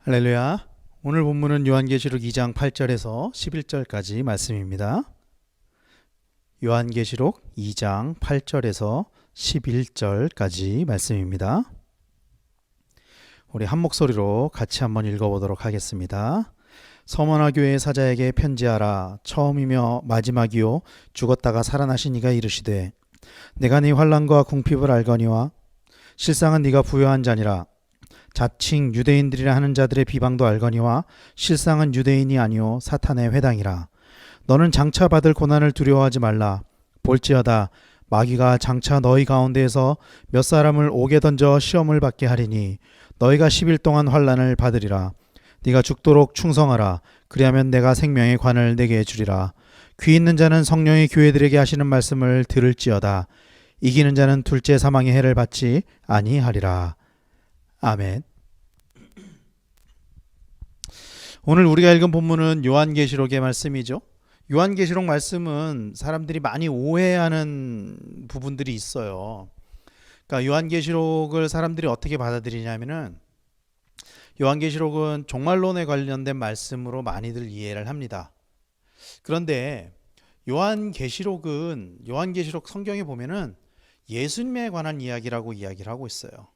할렐루야. 오늘 본문은 요한계시록 2장 8절에서 11절까지 말씀입니다. 요한계시록 2장 8절에서 11절까지 말씀입니다. 우리 한 목소리로 같이 한번 읽어보도록 하겠습니다. 서머나 교회의 사자에게 편지하라. 처음이며 마지막이요 죽었다가 살아나신 이가 이르시되 내가 네 환난과 궁핍을 알거니와 실상은 네가 부요한 자니라. 자칭 유대인들이라 하는 자들의 비방도 알거니와 실상은 유대인이 아니요 사탄의 회당이라. 너는 장차 받을 고난을 두려워하지 말라. 볼지어다 마귀가 장차 너희 가운데에서 몇 사람을 옥에 던져 시험을 받게 하리니 너희가 10일 동안 환난을 받으리라. 네가 죽도록 충성하라. 그리하면 내가 생명의 관을 내게 주리라. 귀 있는 자는 성령이 교회들에게 하시는 말씀을 들을지어다. 이기는 자는 둘째 사망의 해를 받지 아니하리라. 아멘. 오늘 우리가 읽은 본문은 요한계시록의 말씀이죠. 요한계시록 말씀은 사람들이 많이 오해하는 부분들이 있어요. 그러니까 요한계시록을 사람들이 어떻게 받아들이냐면은 요한계시록은 종말론에 관련된 말씀으로 많이들 이해를 합니다. 그런데 요한계시록 성경에 보면은 예수님에 관한 이야기라고 이야기를 하고 있어요.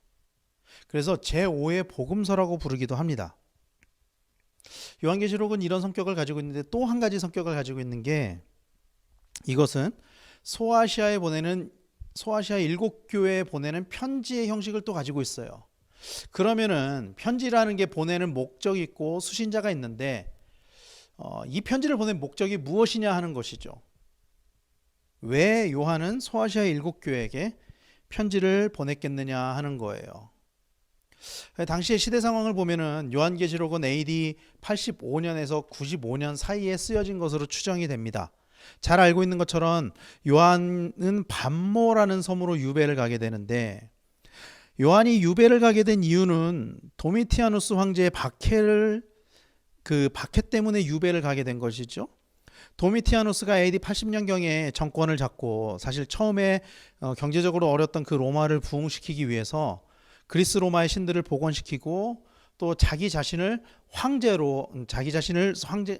그래서 제5의 복음서라고 부르기도 합니다. 요한계시록은 이런 성격을 가지고 있는데 또 한 가지 성격을 가지고 있는 게 이것은 소아시아 7교회에 보내는 편지의 형식을 또 가지고 있어요. 그러면은 편지라는 게 보내는 목적이 있고 수신자가 있는데 이 편지를 보낸 목적이 무엇이냐 하는 것이죠. 왜 요한은 소아시아 7교회에게 편지를 보냈겠느냐 하는 거예요. 당시의 시대 상황을 보면은 요한계시록은 AD 85년에서 95년 사이에 쓰여진 것으로 추정이 됩니다. 잘 알고 있는 것처럼 요한은 반모라는 섬으로 유배를 가게 되는데 요한이 유배를 가게 된 이유는 도미티아누스 황제의 박해 때문에 유배를 가게 된 것이죠. 도미티아누스가 AD 80년경에 정권을 잡고 사실 처음에 경제적으로 어렸던 그 로마를 부흥시키기 위해서 그리스 로마의 신들을 복원시키고 또 자기 자신을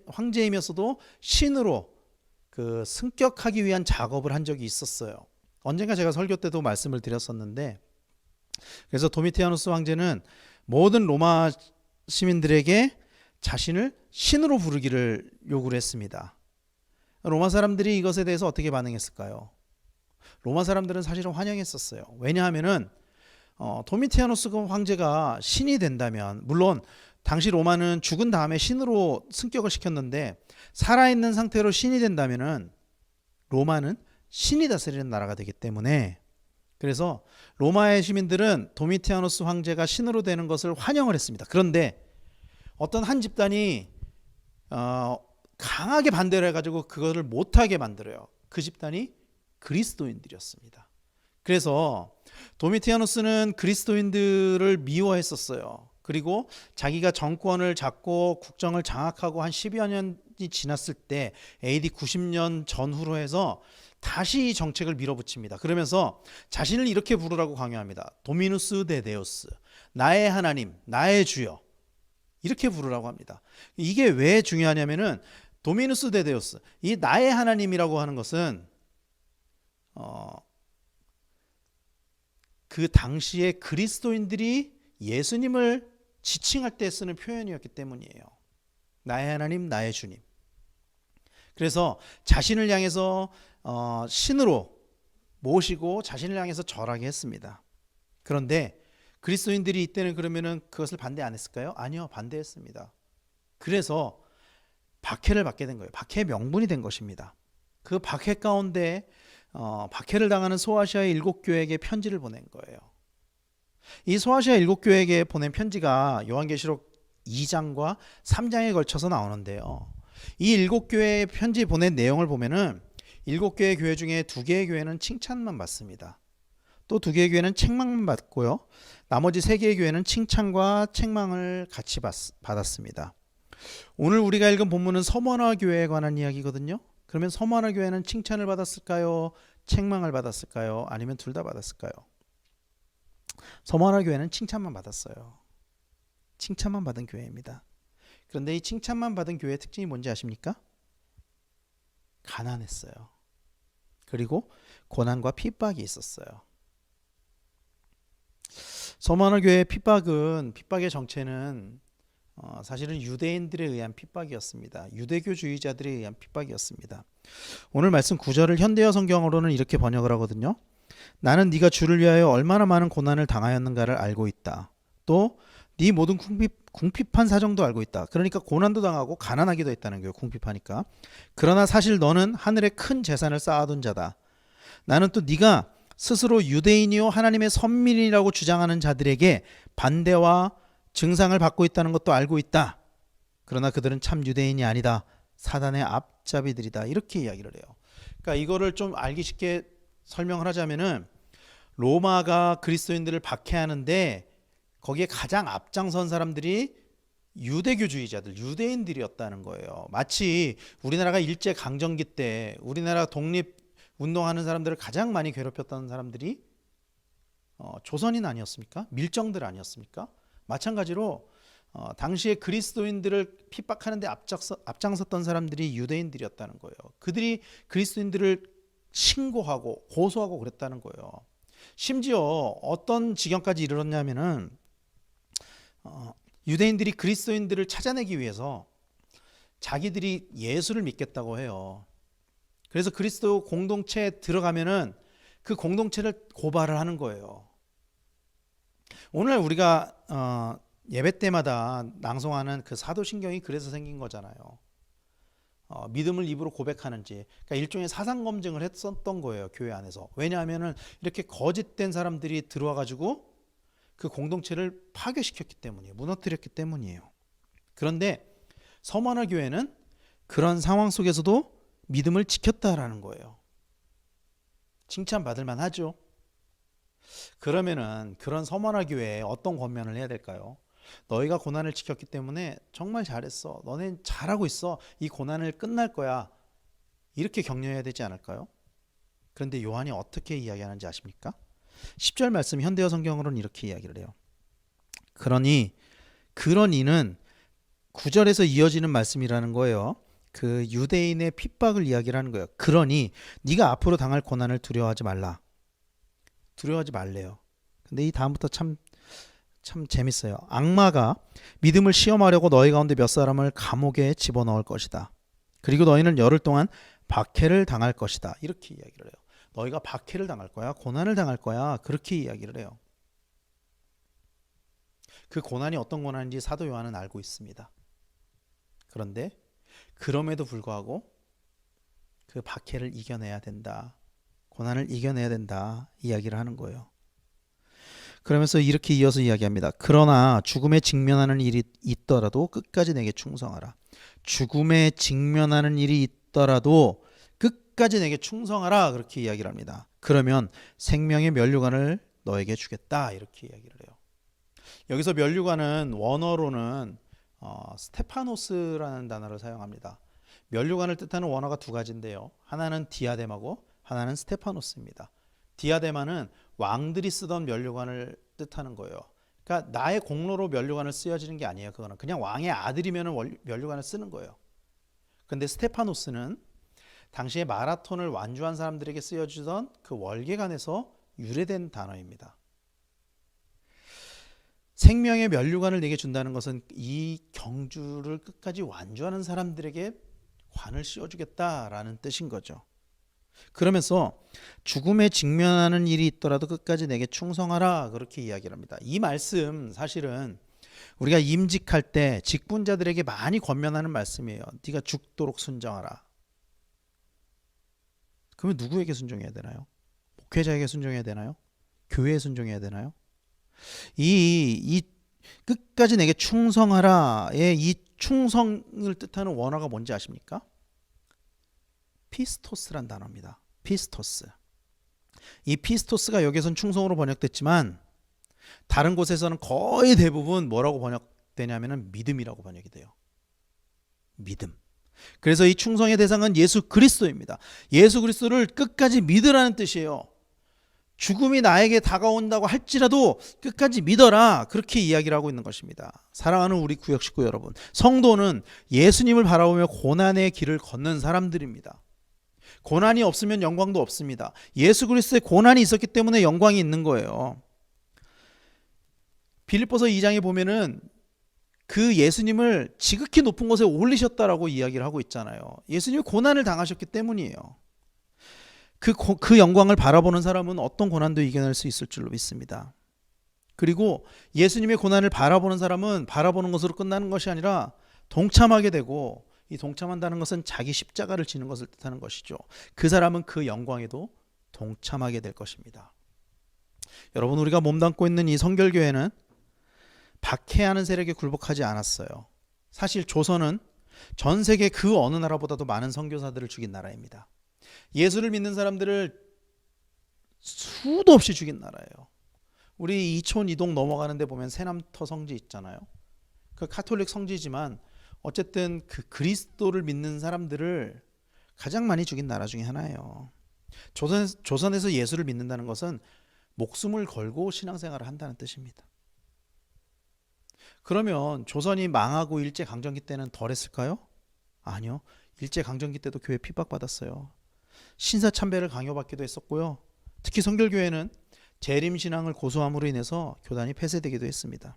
황제이면서도 신으로 승격하기 위한 작업을 한 적이 있었어요. 언젠가 제가 설교 때도 말씀을 드렸었는데 그래서 도미티아누스 황제는 모든 로마 시민들에게 자신을 신으로 부르기를 요구를 했습니다. 로마 사람들이 이것에 대해서 어떻게 반응했을까요? 로마 사람들은 사실은 환영했었어요. 왜냐하면은 도미티아누스 황제가 신이 된다면, 물론 당시 로마는 죽은 다음에 신으로 승격을 시켰는데 살아있는 상태로 신이 된다면은 로마는 신이 다스리는 나라가 되기 때문에, 그래서 로마의 시민들은 도미티아누스 황제가 신으로 되는 것을 환영을 했습니다. 그런데 어떤 한 집단이 강하게 반대를 해가지고 그거를 못하게 만들어요. 그 집단이 그리스도인들이었습니다. 그래서 도미티아누스는 그리스도인들을 미워했었어요. 그리고 자기가 정권을 잡고 국정을 장악하고 한 10여 년이 지났을 때 AD 90년 전후로 해서 다시 이 정책을 밀어붙입니다. 그러면서 자신을 이렇게 부르라고 강요합니다. 도미누스 데 데우스, 나의 하나님, 나의 주여, 이렇게 부르라고 합니다. 이게 왜 중요하냐면은 도미누스 데 데우스, 이 나의 하나님이라고 하는 것은 그 당시에 그리스도인들이 예수님을 지칭할 때 쓰는 표현이었기 때문이에요. 나의 하나님, 나의 주님. 그래서 자신을 향해서 신으로 모시고 자신을 향해서 절하게 했습니다. 그런데 그리스도인들이 이때는 그러면은 그것을 반대 안 했을까요? 아니요, 반대했습니다. 그래서 박해를 받게 된 거예요. 박해의 명분이 된 것입니다. 그 박해 가운데 박해를 당하는 소아시아의 7교회에게 편지를 보낸 거예요. 이 소아시아 7교회에게 보낸 편지가 요한계시록 2장과 3장에 걸쳐서 나오는데요. 이 7교회에 편지 보낸 내용을 보면은 7개의 교회 중에 2개의 교회는 칭찬만 받습니다. 또 2개의 교회는 책망만 받고요. 나머지 3개의 교회는 칭찬과 책망을 같이 받았습니다. 오늘 우리가 읽은 본문은 서머나 교회에 관한 이야기거든요. 그러면 서머나 교회는 칭찬을 받았을까요? 책망을 받았을까요? 아니면 둘 다 받았을까요? 서머나 교회는 칭찬만 받았어요. 칭찬만 받은 교회입니다. 그런데 이 칭찬만 받은 교회의 특징이 뭔지 아십니까? 가난했어요. 그리고 고난과 핍박이 있었어요. 서머너 교회의 핍박의 정체는 사실은 유대인들에 의한 핍박이었습니다. 유대교주의자들에 의한 핍박이었습니다. 오늘 말씀 9절을 현대어 성경으로는 이렇게 번역을 하거든요. 나는 네가 주를 위하여 얼마나 많은 고난을 당하였는가를 알고 있다. 또 네 모든 궁핍한 사정도 알고 있다. 그러니까 고난도 당하고 가난하기도 했다는 거예요. 궁핍하니까. 그러나 사실 너는 하늘에 큰 재산을 쌓아둔 자다. 나는 또 네가 스스로 유대인이요 하나님의 선민이라고 주장하는 자들에게 반대와 증상을 받고 있다는 것도 알고 있다. 그러나 그들은 참 유대인이 아니다. 사단의 앞잡이들이다. 이렇게 이야기를 해요. 그러니까 이거를 좀 알기 쉽게 설명을 하자면은 로마가 그리스도인들을 박해하는데 거기에 가장 앞장선 사람들이 유대교주의자들, 유대인들이었다는 거예요. 마치 우리나라가 일제강점기 때 우리나라 독립운동하는 사람들을 가장 많이 괴롭혔던 사람들이 조선인 아니었습니까? 밀정들 아니었습니까? 마찬가지로 당시에 그리스도인들을 핍박하는데 앞장섰던 사람들이 유대인들이었다는 거예요. 그들이 그리스도인들을 신고하고 고소하고 그랬다는 거예요. 심지어 어떤 지경까지 이르렀냐면은 유대인들이 그리스도인들을 찾아내기 위해서 자기들이 예수를 믿겠다고 해요. 그래서 그리스도 공동체에 들어가면은 그 공동체를 고발을 하는 거예요. 오늘 우리가 예배 때마다 낭송하는 그 사도신경이 그래서 생긴 거잖아요. 믿음을 입으로 고백하는지, 그러니까 일종의 사상 검증을 했었던 거예요, 교회 안에서. 왜냐하면은 이렇게 거짓된 사람들이 들어와 가지고 그 공동체를 파괴시켰기 때문이에요. 무너뜨렸기 때문이에요. 그런데 서머너 교회는 그런 상황 속에서도 믿음을 지켰다라는 거예요. 칭찬받을 만하죠. 그러면은 그런 서머너 교회에 어떤 권면을 해야 될까요? 너희가 고난을 지켰기 때문에 정말 잘했어. 너네 잘하고 있어. 이 고난을 끝날 거야. 이렇게 격려해야 되지 않을까요? 그런데 요한이 어떻게 이야기하는지 아십니까? 10절 말씀 현대어 성경으로는 이렇게 이야기를 해요. 그러니는 9절에서 이어지는 말씀이라는 거예요. 그 유대인의 핍박을 이야기를 하는 거예요. 그러니 네가 앞으로 당할 고난을 두려워하지 말라. 두려워하지 말래요. 근데 이 다음부터 참 재밌어요. 악마가 믿음을 시험하려고 너희 가운데 몇 사람을 감옥에 집어넣을 것이다. 그리고 너희는 열흘 동안 박해를 당할 것이다. 이렇게 이야기를 해요. 너희가 박해를 당할 거야. 고난을 당할 거야. 그렇게 이야기를 해요. 그 고난이 어떤 고난인지 사도 요한은 알고 있습니다. 그런데 그럼에도 불구하고 그 박해를 이겨내야 된다. 고난을 이겨내야 된다. 이야기를 하는 거예요. 그러면서 이렇게 이어서 이야기합니다. 그러나 죽음에 직면하는 일이 있더라도 끝까지 내게 충성하라. 죽음에 직면하는 일이 있더라도 끝까지 내게 충성하라. 그렇게 이야기를 합니다. 그러면 생명의 면류관을 너에게 주겠다. 이렇게 이야기를 해요. 여기서 면류관은 원어로는 스테파노스라는 단어를 사용합니다. 면류관을 뜻하는 원어가 두 가지인데요. 하나는 디아데마고 하나는 스테파노스입니다. 디아데마는 왕들이 쓰던 면류관을 뜻하는 거예요. 그러니까 나의 공로로 면류관을 쓰여지는 게 아니에요. 그거는 그냥 왕의 아들이면 면류관을 쓰는 거예요. 그런데 스테파노스는 당시에 마라톤을 완주한 사람들에게 쓰여주던 그 월계관에서 유래된 단어입니다. 생명의 면류관을 내게 준다는 것은 이 경주를 끝까지 완주하는 사람들에게 관을 씌워주겠다라는 뜻인 거죠. 그러면서 죽음에 직면하는 일이 있더라도 끝까지 내게 충성하라. 그렇게 이야기를 합니다. 이 말씀 사실은 우리가 임직할 때 직분자들에게 많이 권면하는 말씀이에요. 네가 죽도록 순종하라. 그러면 누구에게 순종해야 되나요? 목회자에게 순종해야 되나요? 교회에 순종해야 되나요? 이 끝까지 내게 충성하라의 이 충성을 뜻하는 원어가 뭔지 아십니까? 피스토스란 단어입니다. 피스토스. 이 피스토스가 여기서는 충성으로 번역됐지만 다른 곳에서는 거의 대부분 뭐라고 번역되냐면 믿음이라고 번역이 돼요. 믿음. 그래서 이 충성의 대상은 예수 그리스도입니다. 예수 그리스도를 끝까지 믿으라는 뜻이에요. 죽음이 나에게 다가온다고 할지라도 끝까지 믿어라. 그렇게 이야기를 하고 있는 것입니다. 사랑하는 우리 구역 식구 여러분, 성도는 예수님을 바라보며 고난의 길을 걷는 사람들입니다. 고난이 없으면 영광도 없습니다. 예수 그리스도의 고난이 있었기 때문에 영광이 있는 거예요. 빌립보서 2장에 보면은 그 예수님을 지극히 높은 곳에 올리셨다라고 이야기를 하고 있잖아요. 예수님이 고난을 당하셨기 때문이에요. 그 영광을 바라보는 사람은 어떤 고난도 이겨낼 수 있을 줄로 믿습니다. 그리고 예수님의 고난을 바라보는 사람은 바라보는 것으로 끝나는 것이 아니라 동참하게 되고, 이 동참한다는 것은 자기 십자가를 지는 것을 뜻하는 것이죠. 그 사람은 그 영광에도 동참하게 될 것입니다. 여러분, 우리가 몸담고 있는 이 성결교회는 박해하는 세력에 굴복하지 않았어요. 사실 조선은 전 세계 그 어느 나라보다도 많은 선교사들을 죽인 나라입니다. 예수를 믿는 사람들을 수도 없이 죽인 나라예요. 우리 이촌 이동 넘어가는데 보면 새남터 성지 있잖아요. 그 카톨릭 성지지만 어쨌든 그 그리스도를 믿는 사람들을 가장 많이 죽인 나라 중에 하나예요. 조선에서 예수를 믿는다는 것은 목숨을 걸고 신앙생활을 한다는 뜻입니다. 그러면 조선이 망하고 일제강점기 때는 덜했을까요? 아니요. 일제강점기 때도 교회 핍박받았어요. 신사참배를 강요받기도 했었고요. 특히 성결교회는 재림신앙을 고수함으로 인해서 교단이 폐쇄되기도 했습니다.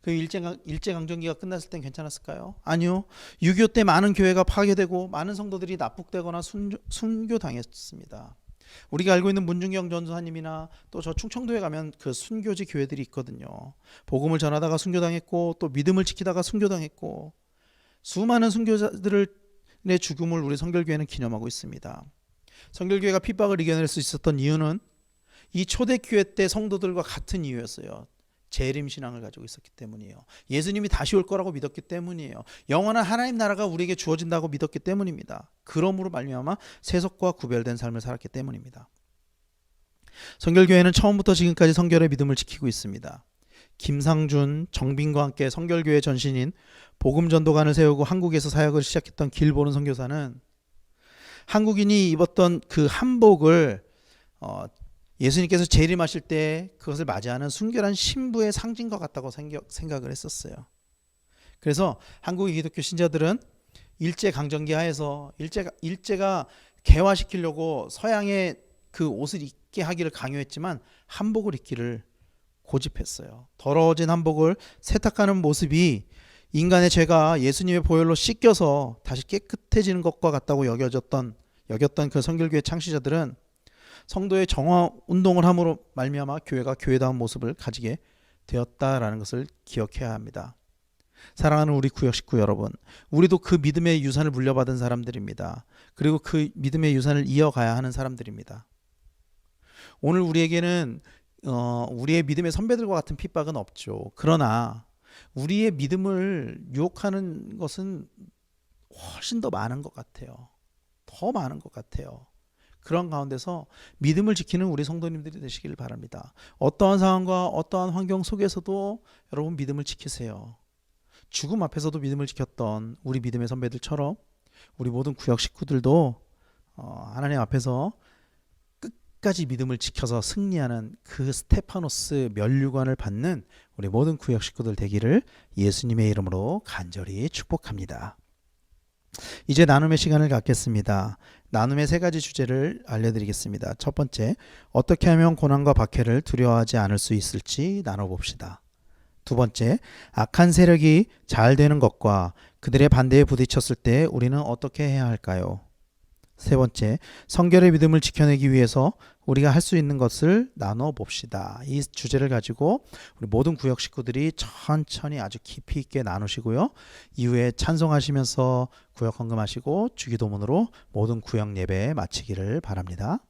그 일제강점기가 끝났을 땐 괜찮았을까요? 아니요. 6.25 때 많은 교회가 파괴되고 많은 성도들이 납북되거나 순교당했습니다. 우리가 알고 있는 문중경 전도사님이나 또 저 충청도에 가면 그 순교지 교회들이 있거든요. 복음을 전하다가 순교당했고 또 믿음을 지키다가 순교당했고, 수많은 순교자들의 죽음을 우리 성결교회는 기념하고 있습니다. 성결교회가 핍박을 이겨낼 수 있었던 이유는 이 초대교회 때 성도들과 같은 이유였어요. 재림신앙을 가지고 있었기 때문이에요. 예수님이 다시 올 거라고 믿었기 때문이에요. 영원한 하나님 나라가 우리에게 주어진다고 믿었기 때문입니다. 그러므로 말미암아 세속과 구별된 삶을 살았기 때문입니다. 성결교회는 처음부터 지금까지 성결의 믿음을 지키고 있습니다. 김상준, 정빈과 함께 성결교회 전신인 복음전도관을 세우고 한국에서 사역을 시작했던 길보는 선교사는 한국인이 입었던 그 한복을 예수님께서 재림하실 때 그것을 맞이하는 순결한 신부의 상징과 같다고 생각을 했었어요. 그래서 한국의 기독교 신자들은 일제강점기 하에서 일제가 개화시키려고 서양의 그 옷을 입게 하기를 강요했지만 한복을 입기를 고집했어요. 더러워진 한복을 세탁하는 모습이 인간의 죄가 예수님의 보혈로 씻겨서 다시 깨끗해지는 것과 같다고 여겼던 그 성결교회 창시자들은 성도의 정화 운동을 함으로 말미암아 교회가 교회다운 모습을 가지게 되었다라는 것을 기억해야 합니다. 사랑하는 우리 구역 식구 여러분, 우리도 그 믿음의 유산을 물려받은 사람들입니다. 그리고 그 믿음의 유산을 이어가야 하는 사람들입니다. 오늘 우리에게는 우리의 믿음의 선배들과 같은 핍박은 없죠. 그러나 우리의 믿음을 유혹하는 것은 훨씬 더 많은 것 같아요. 더 많은 것 같아요. 그런 가운데서 믿음을 지키는 우리 성도님들이 되시길 바랍니다. 어떠한 상황과 어떠한 환경 속에서도 여러분 믿음을 지키세요. 죽음 앞에서도 믿음을 지켰던 우리 믿음의 선배들처럼 우리 모든 구역 식구들도 하나님 앞에서 끝까지 믿음을 지켜서 승리하는 그 스테파노스 면류관을 받는 우리 모든 구역 식구들 되기를 예수님의 이름으로 간절히 축복합니다. 이제 나눔의 시간을 갖겠습니다. 나눔의 세 가지 주제를 알려드리겠습니다. 첫 번째, 어떻게 하면 고난과 박해를 두려워하지 않을 수 있을지 나눠봅시다. 두 번째, 악한 세력이 잘 되는 것과 그들의 반대에 부딪혔을 때 우리는 어떻게 해야 할까요? 세 번째, 성결의 믿음을 지켜내기 위해서 우리가 할 수 있는 것을 나눠봅시다. 이 주제를 가지고 우리 모든 구역 식구들이 천천히 아주 깊이 있게 나누시고요. 이후에 찬송하시면서 구역 헌금하시고 주기도문으로 모든 구역 예배 마치기를 바랍니다.